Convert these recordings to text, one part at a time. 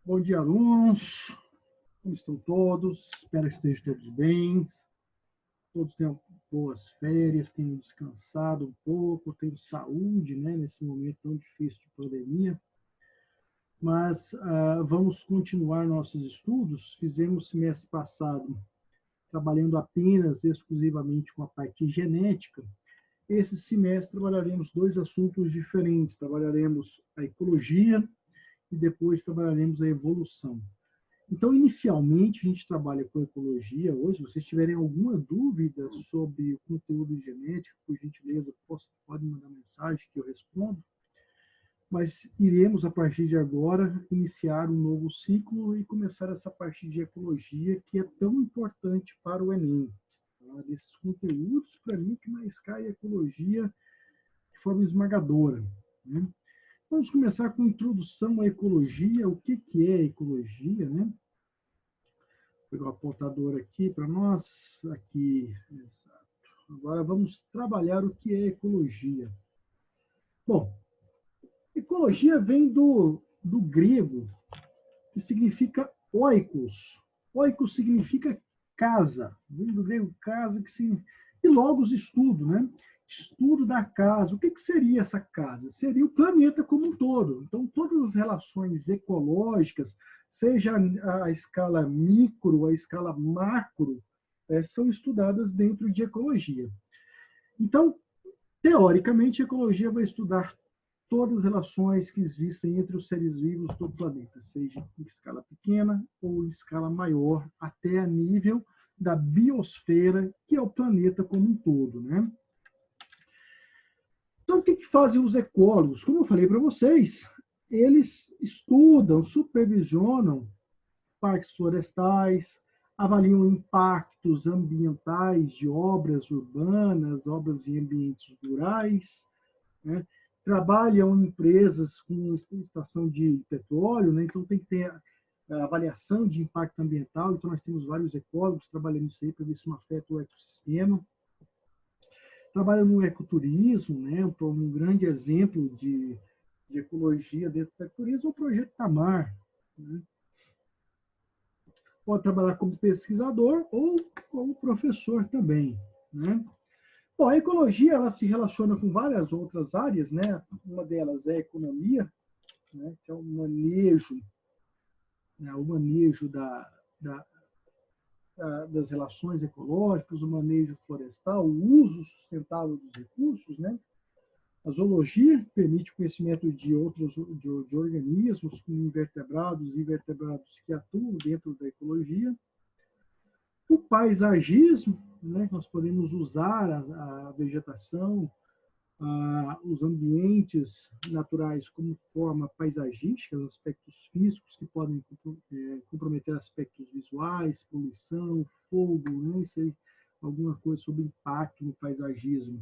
Bom dia, alunos. Como estão todos? Espero que estejam todos bem. Todos tenham boas férias, tenham descansado um pouco, tenham saúde, né, nesse momento tão difícil de pandemia. Mas vamos continuar nossos estudos. Fizemos semestre passado trabalhando apenas, exclusivamente com a parte genética. Esse semestre trabalharemos dois assuntos diferentes. Trabalharemos a ecologia e depois trabalharemos a evolução. Então, inicialmente, a gente trabalha com ecologia. Hoje, se vocês tiverem alguma dúvida sobre o conteúdo genético, por gentileza, podem mandar mensagem que eu respondo. Mas iremos, a partir de agora, iniciar um novo ciclo e começar essa parte de ecologia, que é tão importante para o Enem. Desses conteúdos, para mim, o que mais cai é ecologia de forma esmagadora, né? Vamos começar com introdução à ecologia. O que é ecologia, né? Vou pegar o apontador aqui para nós. Aqui, exato. Agora vamos trabalhar o que é ecologia. Bom, ecologia vem do grego, que significa oikos. Oikos significa casa. Vem do grego casa, que significa... E logos, estudo, né? Estudo da casa. O que seria essa casa? Seria o planeta como um todo. Então, todas as relações ecológicas, seja a escala micro, a escala macro, são estudadas dentro de ecologia. Então, teoricamente, a ecologia vai estudar todas as relações que existem entre os seres vivos do planeta, seja em escala pequena ou em escala maior, até a nível da biosfera, que é o planeta como um todo, né? Então, o que fazem os ecólogos? Como eu falei para vocês, eles estudam, supervisionam parques florestais, avaliam impactos ambientais de obras urbanas, obras em ambientes rurais, né? Trabalham em empresas com extração de petróleo, né? Então tem que ter a avaliação de impacto ambiental. Então nós temos vários ecólogos trabalhando isso aí para ver se não afeta o ecossistema. Trabalham no ecoturismo, né? Um grande exemplo de ecologia dentro do ecoturismo é o Projeto Tamar, né? Pode trabalhar como pesquisador ou como professor também, né? Bom, a ecologia ela se relaciona com várias outras áreas, né? Uma delas é a economia, né? Que é o manejo, né? O manejo das relações ecológicas, o manejo florestal, o uso sustentável dos recursos, né? A zoologia permite o conhecimento de outros de organismos, como invertebrados e invertebrados que atuam dentro da ecologia. O paisagismo, né? Nós podemos usar a vegetação, os ambientes naturais como forma paisagística, os aspectos físicos que podem comprometer aspectos visuais, poluição, fogo, né? Isso aí, alguma coisa sobre impacto no paisagismo.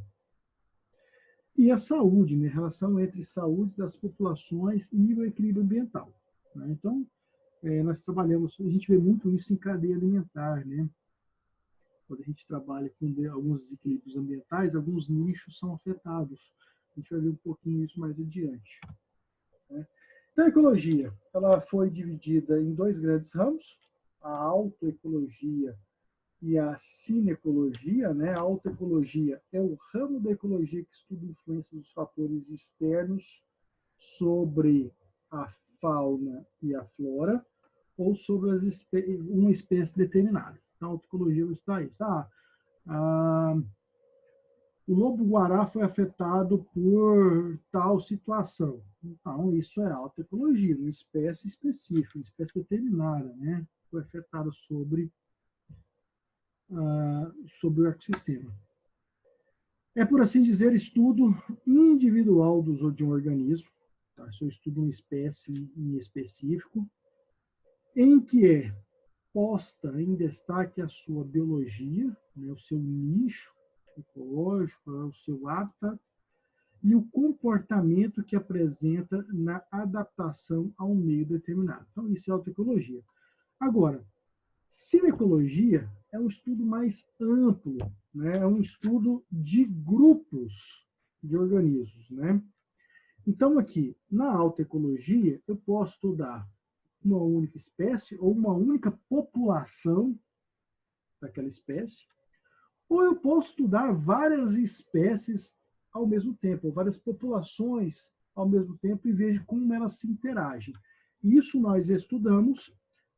E a saúde, né? A relação entre saúde das populações e o equilíbrio ambiental, né? Então, nós trabalhamos, a gente vê muito isso em cadeia alimentar, né? Quando a gente trabalha com alguns desequilíbrios ambientais, alguns nichos são afetados. A gente vai ver um pouquinho isso mais adiante, né? Então, a ecologia, ela foi dividida em dois grandes ramos, a autoecologia e a cinecologia, né? A autoecologia é o ramo da ecologia que estuda a influência dos fatores externos sobre a fauna e a flora, ou sobre uma espécie determinada. Então, a autoecologia vai estudar isso. O lobo-guará foi afetado por tal situação. Então, isso é autoecologia, uma espécie específica, uma espécie determinada, né? Foi afetada sobre o ecossistema. É, por assim dizer, estudo individual de um organismo, tá? Isso eu estudo uma espécie em específico, em que é posta em destaque a sua biologia, né, o seu nicho ecológico, o seu hábitat, e o comportamento que apresenta na adaptação a um meio determinado. Então, isso é autoecologia. Agora, cinecologia é um estudo mais amplo, né? É um estudo de grupos de organismos, né? Então, aqui, na autoecologia, eu posso estudar uma única espécie ou uma única população daquela espécie, ou eu posso estudar várias espécies ao mesmo tempo, ou várias populações ao mesmo tempo, e vejo como elas se interagem. Isso nós estudamos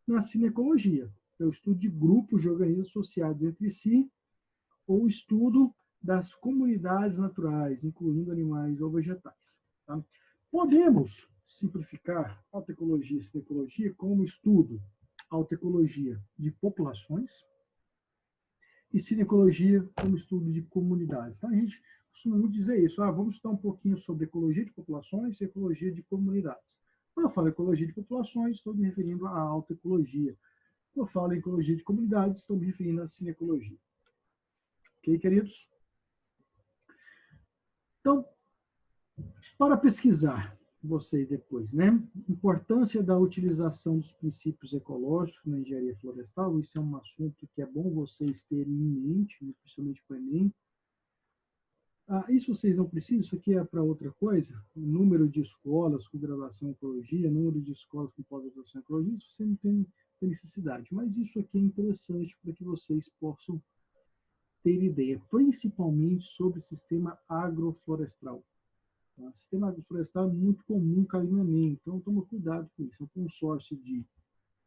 na cinecologia. É o estudo de grupos de organismos associados entre si, ou o estudo das comunidades naturais, incluindo animais ou vegetais. Tá? Podemos simplificar a autecologia e cinecologia como estudo autecologia de populações e cinecologia como estudo de comunidades. Então, a gente costuma muito dizer isso. Vamos estudar um pouquinho sobre ecologia de populações e ecologia de comunidades. Quando eu falo ecologia de populações, estou me referindo à autecologia. Quando eu falo em ecologia de comunidades, estou me referindo à cinecologia. Ok, queridos? Então, para pesquisar, vocês depois, né? Importância da utilização dos princípios ecológicos na engenharia florestal, isso é um assunto que é bom vocês terem em mente, principalmente para o Enem. Isso vocês não precisam, isso aqui é para outra coisa. O número de escolas com graduação em ecologia, número de escolas com pós-graduação em ecologia, isso você não tem necessidade. Mas isso aqui é interessante para que vocês possam ter ideia, principalmente sobre o sistema agroflorestal. O sistema agroflorestal é muito comum cair no Enem, então toma cuidado com isso. É um consórcio de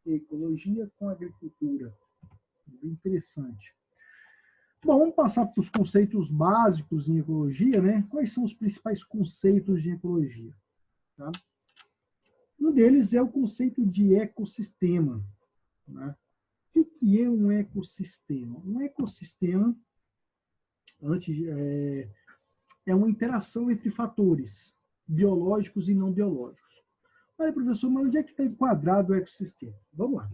ecologia com agricultura. Bem interessante. Bom, vamos passar para os conceitos básicos em ecologia, né? Quais são os principais conceitos de ecologia? Tá? Um deles é o conceito de ecossistema. Né? O que é um ecossistema? Um ecossistema é uma interação entre fatores biológicos e não biológicos. Aí, professor, mas onde é que está enquadrado o ecossistema? Vamos lá.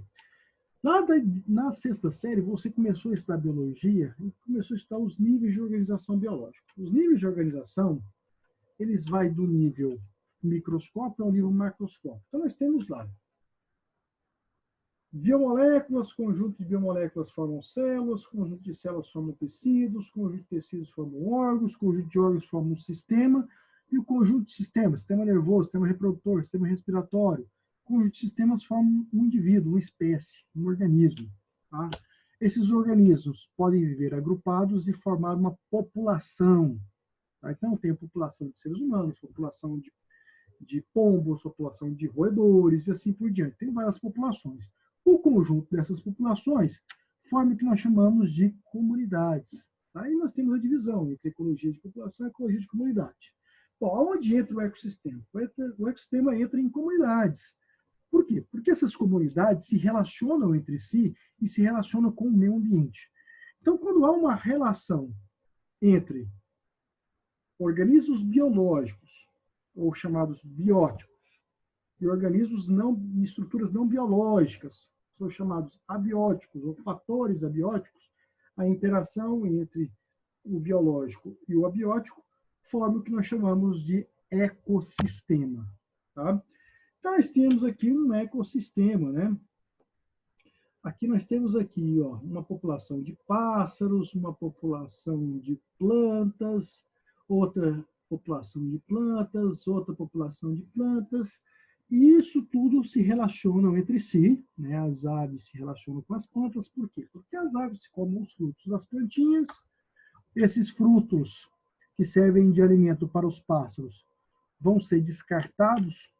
Lá na sexta série, você começou a estudar biologia e começou a estudar os níveis de organização biológica. Os níveis de organização, eles vão do nível microscópio ao nível macroscópio. Então, nós temos lá biomoléculas, conjunto de biomoléculas formam células, conjunto de células formam tecidos, conjunto de tecidos formam órgãos, conjunto de órgãos formam um sistema, e o conjunto de sistemas, sistema nervoso, sistema reprodutor, sistema respiratório, conjunto de sistemas formam um indivíduo, uma espécie, um organismo. Tá? Esses organismos podem viver agrupados e formar uma população. Tá? Então, tem a população de seres humanos, população de pombos, população de roedores e assim por diante. Tem várias populações. O conjunto dessas populações forma o que nós chamamos de comunidades. Aí nós temos a divisão entre ecologia de população e ecologia de comunidade. Bom, onde entra o ecossistema? O ecossistema entra em comunidades. Por quê? Porque essas comunidades se relacionam entre si e se relacionam com o meio ambiente. Então, quando há uma relação entre organismos biológicos, ou chamados bióticos, e organismos estruturas não biológicas, são chamados abióticos ou fatores abióticos, a interação entre o biológico e o abiótico forma o que nós chamamos de ecossistema. Tá? Então, nós temos aqui um ecossistema, né? Aqui nós temos aqui, uma população de pássaros, uma população de plantas, outra população de plantas, outra população de plantas, e isso tudo se relacionam entre si, né? As aves se relacionam com as plantas, por quê? Porque as aves comem os frutos das plantinhas, esses frutos que servem de alimento para os pássaros vão ser descartados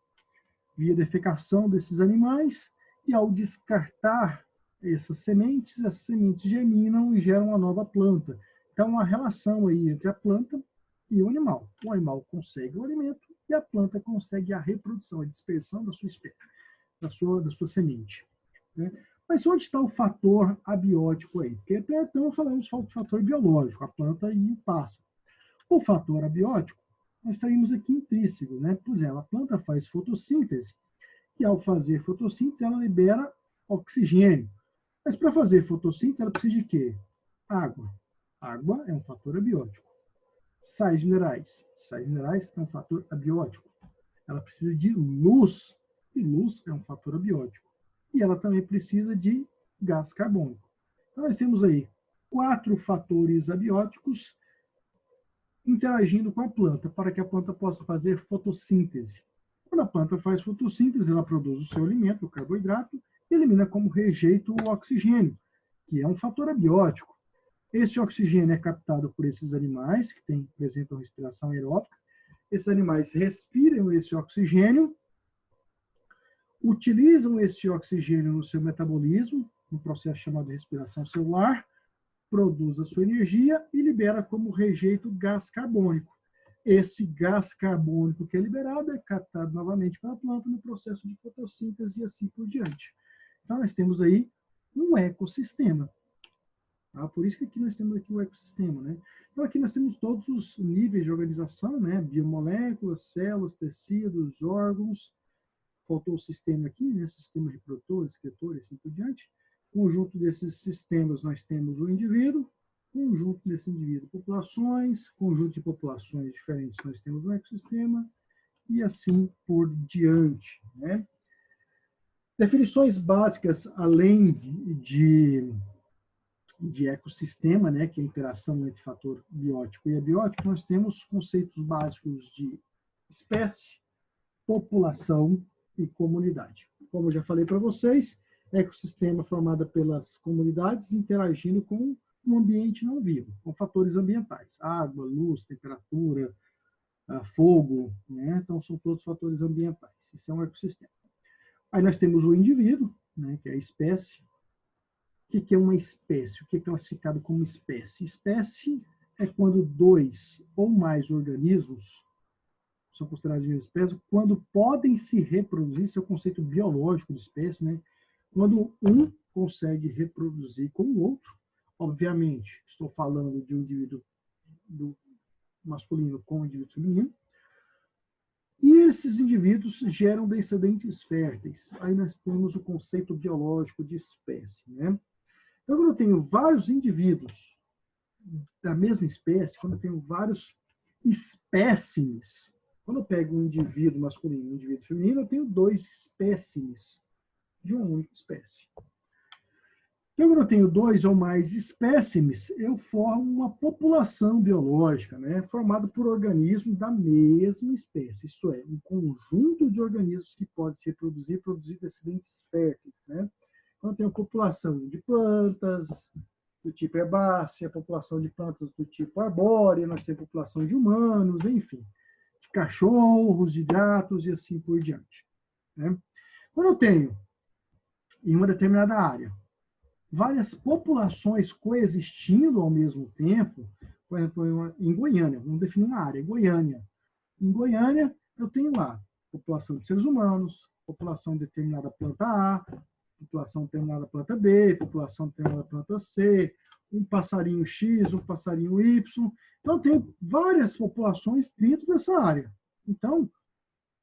via defecação desses animais, e ao descartar essas sementes germinam e geram uma nova planta. Então, uma relação aí entre a planta e o animal. O animal consegue o alimento e a planta consegue a reprodução, a dispersão da sua espécie, da sua semente. Né? Mas onde está o fator abiótico aí? Porque até então falamos do fator biológico, a planta e o pássaro. O fator abiótico, nós estaríamos aqui intrínseco, né? Por exemplo, a planta faz fotossíntese, e ao fazer fotossíntese, ela libera oxigênio. Mas para fazer fotossíntese, ela precisa de quê? Água. Água é um fator abiótico. Sais minerais. Sais minerais é um fator abiótico. Ela precisa de luz, e luz é um fator abiótico. E ela também precisa de gás carbônico. Então, nós temos aí 4 fatores abióticos interagindo com a planta, para que a planta possa fazer fotossíntese. Quando a planta faz fotossíntese, ela produz o seu alimento, o carboidrato, e elimina como rejeito o oxigênio, que é um fator abiótico. Esse oxigênio é captado por esses animais, que apresentam respiração aeróbica. Esses animais respiram esse oxigênio, utilizam esse oxigênio no seu metabolismo, no processo chamado de respiração celular, produz a sua energia e libera como rejeito gás carbônico. Esse gás carbônico que é liberado é captado novamente pela planta no processo de fotossíntese e assim por diante. Então, nós temos aí um ecossistema. Tá? Por isso que aqui nós temos aqui o ecossistema. Né? Então, aqui nós temos todos os níveis de organização, né? Biomoléculas, células, tecidos, órgãos. Faltou o sistema aqui, né? Sistema reprodutor, excretor e assim por diante. Conjunto desses sistemas, nós temos o indivíduo. Conjunto desse indivíduo, populações. Conjunto de populações diferentes, nós temos um ecossistema. E assim por diante. Né? Definições básicas, além de ecossistema, né, que é a interação entre fator biótico e abiótico, nós temos conceitos básicos de espécie, população e comunidade. Como eu já falei para vocês, ecossistema formado pelas comunidades interagindo com um ambiente não vivo, com fatores ambientais, água, luz, temperatura, fogo, né? Então são todos fatores ambientais. Isso é um ecossistema. Aí nós temos o indivíduo, né, que é a espécie. O que é uma espécie? O que é classificado como espécie? Espécie é quando dois ou mais organismos são considerados uma espécie, quando podem se reproduzir, esse é o conceito biológico de espécie, né? Quando um consegue reproduzir com o outro, obviamente, estou falando de um indivíduo do masculino com o indivíduo feminino, e esses indivíduos geram descendentes férteis. Aí nós temos o conceito biológico de espécie, né? Então, quando eu tenho vários indivíduos da mesma espécie, quando eu tenho vários espécimes, quando eu pego um indivíduo masculino e um indivíduo feminino, eu tenho dois espécimes de uma única espécie. Então, quando eu tenho dois ou mais espécimes, eu formo uma população biológica, né, formada por organismos da mesma espécie, isto é, um conjunto de organismos que pode se reproduzir e produzir descendentes férteis, né? Então, tem a população de plantas do tipo herbácea, a população de plantas do tipo arbóreo, nós temos a população de humanos, enfim, de cachorros, de gatos e assim por diante. Né? Quando eu tenho, em uma determinada área, várias populações coexistindo ao mesmo tempo, por exemplo, em Goiânia, vamos definir uma área, Goiânia. Em Goiânia, eu tenho lá população de seres humanos, população de determinada planta A, população determinada planta B, população determinada planta C, um passarinho X, um passarinho Y. Então, tem várias populações dentro dessa área. Então,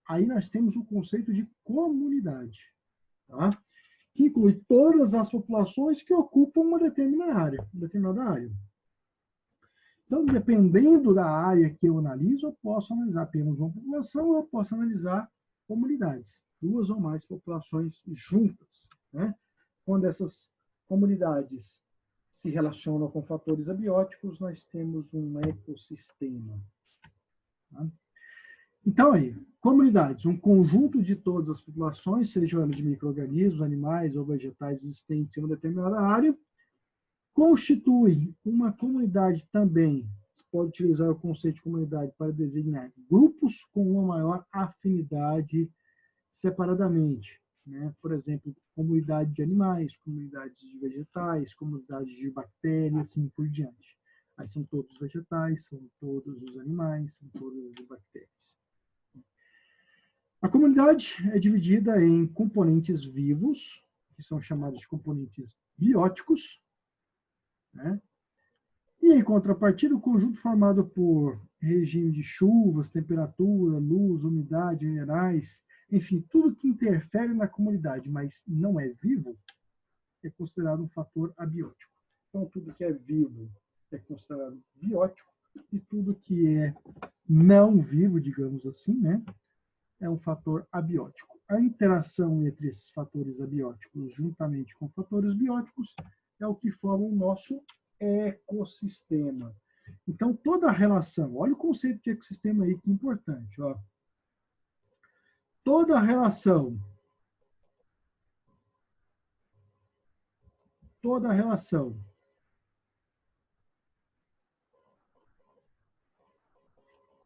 aí nós temos o conceito de comunidade, tá? Que inclui todas as populações que ocupam uma determinada área. Então, dependendo da área que eu analiso, eu posso analisar apenas uma população ou eu posso analisar comunidades, duas ou mais populações juntas. Né? Quando essas comunidades se relacionam com fatores abióticos, nós temos um ecossistema. Tá? Então, aí, comunidades, um conjunto de todas as populações, sejam elas de micro-organismos, animais ou vegetais existentes em uma determinada área, constitui uma comunidade também. Você pode utilizar o conceito de comunidade para designar grupos com uma maior afinidade separadamente. Né? Por exemplo, comunidade de animais, comunidades de vegetais, comunidades de bactérias, assim por diante. Aí são todos os vegetais, são todos os animais, são todas as bactérias. A comunidade é dividida em componentes vivos, que são chamados de componentes bióticos, né? E, em contrapartida, o conjunto formado por regime de chuvas, temperatura, luz, umidade, minerais, enfim, tudo que interfere na comunidade, mas não é vivo, é considerado um fator abiótico. Então, tudo que é vivo é considerado biótico e tudo que é não vivo, digamos assim, né, é um fator abiótico. A interação entre esses fatores abióticos, juntamente com fatores bióticos, é o que forma o nosso ecossistema. Então, toda a relação, olha o conceito de ecossistema aí, que é importante. Ó. toda relação, todas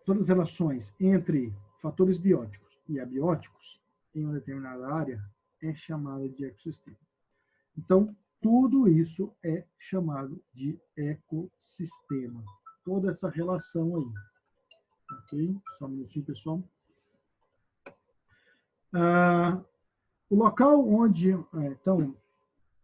as relações entre fatores bióticos e abióticos em uma determinada área é chamada de ecossistema. Então, tudo isso é chamado de ecossistema. Toda essa relação aí. Ok? Só um minutinho, pessoal. O local onde... então,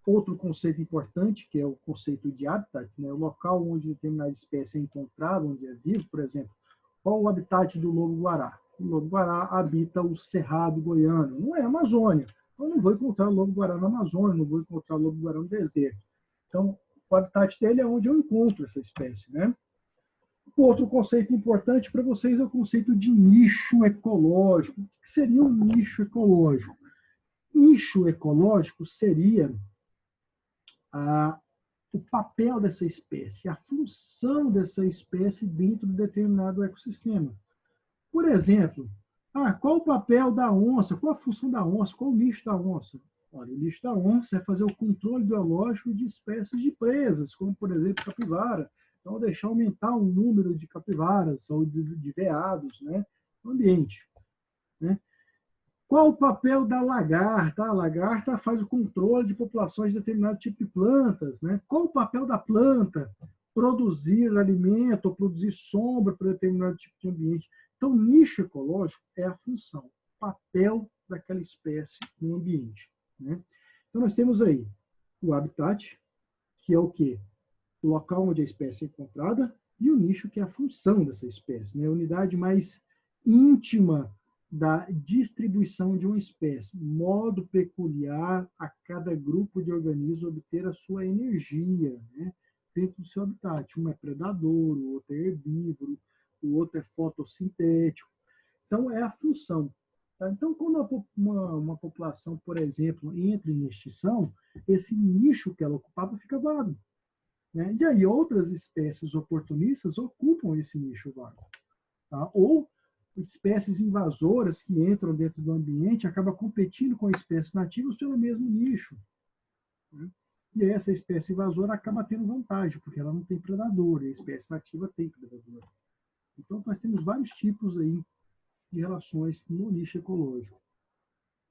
outro conceito importante, que é o conceito de habitat, né? O local onde determinada espécie é encontrada, onde é vivo, por exemplo. Qual o habitat do lobo-guará? O lobo-guará habita o Cerrado goiano, não é a Amazônia. Eu não vou encontrar o lobo-guará na Amazônia, não vou encontrar o lobo-guará no deserto. Então, o habitat dele é onde eu encontro essa espécie, né? Outro conceito importante para vocês é o conceito de nicho ecológico. O que seria um nicho ecológico? Nicho ecológico seria o papel dessa espécie, a função dessa espécie dentro de determinado ecossistema. Por exemplo, qual o papel da onça? Qual a função da onça? Qual o nicho da onça? Olha, o nicho da onça é fazer o controle biológico de espécies de presas, como, por exemplo, capivara. Então, deixar aumentar o número de capivaras ou de veados, né, no ambiente. Né? Qual o papel da lagarta? A lagarta faz o controle de populações de determinado tipo de plantas. Né? Qual o papel da planta? Produzir alimento ou produzir sombra para determinado tipo de ambiente. Então, nicho ecológico é a função, o papel daquela espécie no ambiente. Né? Então, nós temos aí o habitat, que é o quê? O local onde a espécie é encontrada, e o nicho, que é a função dessa espécie, né? A unidade mais íntima da distribuição de uma espécie, modo peculiar a cada grupo de organismos obter a sua energia, né, dentro do seu habitat. Um é predador, o outro é herbívoro, o outro é fotossintético. Então, é a função. Tá? Então, quando uma população, por exemplo, entra em extinção, esse nicho que ela ocupava fica vago. Né? E aí outras espécies oportunistas ocupam esse nicho vago. Tá? Ou espécies invasoras que entram dentro do ambiente acabam competindo com espécies nativas pelo mesmo nicho. Né? E essa espécie invasora acaba tendo vantagem, porque ela não tem predador, e a espécie nativa tem predador. Então, nós temos vários tipos aí de relações no nicho ecológico.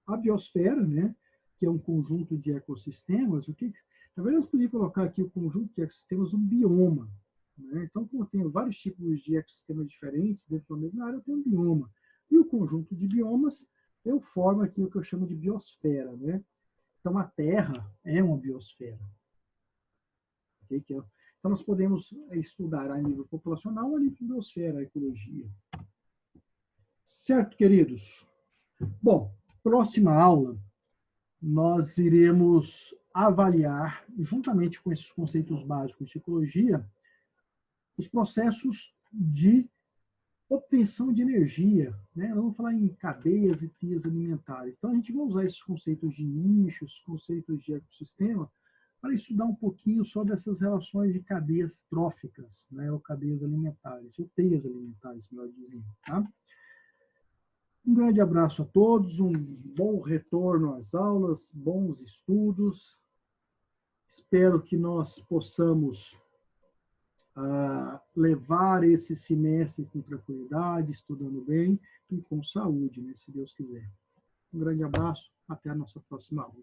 A biosfera, né, que é um conjunto de ecossistemas, na verdade, nós podíamos colocar aqui o conjunto de ecossistemas, um bioma. Né? Então, como eu tenho vários tipos de ecossistemas diferentes dentro da mesma área, eu tenho um bioma. E o conjunto de biomas, eu formo aqui o que eu chamo de biosfera. Né? Então, a Terra é uma biosfera. Okay? Então, nós podemos estudar a nível populacional ou a nível biosfera, a ecologia. Certo, queridos? Bom, próxima aula, nós iremos avaliar, juntamente com esses conceitos básicos de ecologia, os processos de obtenção de energia. Né? Vamos falar em cadeias e teias alimentares. Então, a gente vai usar esses conceitos de nichos, conceitos de ecossistema, para estudar um pouquinho sobre essas relações de cadeias tróficas, né? Ou cadeias alimentares, ou teias alimentares, melhor dizendo. Tá? Um grande abraço a todos, um bom retorno às aulas, bons estudos. Espero que nós possamos levar esse semestre com tranquilidade, estudando bem e com saúde, né, se Deus quiser. Um grande abraço, até a nossa próxima aula.